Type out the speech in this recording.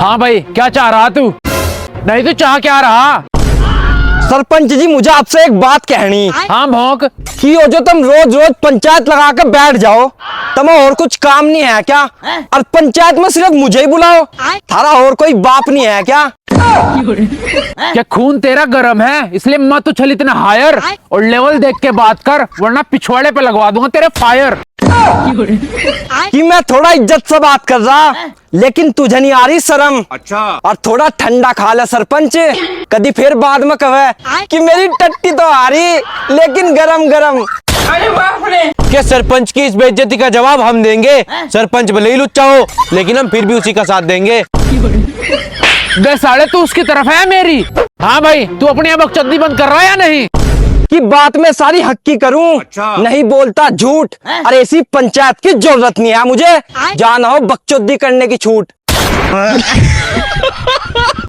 हाँ भाई, क्या चाह रहा तू? नहीं तो चाह क्या रहा? सरपंच जी, मुझे आपसे एक बात कहनी। हाँ भौंक। कि वो जो तुम रोज रोज पंचायत लगा के बैठ जाओ, तुम्हें और कुछ काम नहीं है क्या? और पंचायत में सिर्फ मुझे ही बुलाओ, थारा और कोई बाप नहीं है क्या? क्या खून तेरा गर्म है इसलिए मत उछल इतना हायर, और लेवल देख के बात कर वरना पिछवाड़े पे लगवा दूंगा तेरे फायर। कि मैं थोड़ा इज्जत से बात कर रहा, लेकिन तुझे नहीं आ रही शर्म? अच्छा। और थोड़ा ठंडा खा ले सरपंच, कभी फिर बाद में कहे कि मेरी टट्टी तो आ रही लेकिन गरम गरम। क्या सरपंच की इस बेइज्जती का जवाब हम देंगे? सरपंच भले ही लुच्चा हो लेकिन हम फिर भी उसी का साथ देंगे। बे साले, तू उसकी तरफ है मेरी? हाँ भाई, तू अपनी अब बकचोदी बंद कर रहा है या नहीं? कि बात में सारी हक की करूं, अच्छा। नहीं बोलता झूठ। और ऐसी पंचायत की जरूरत नहीं है मुझे, जाना हो बकचोदी करने की छूट।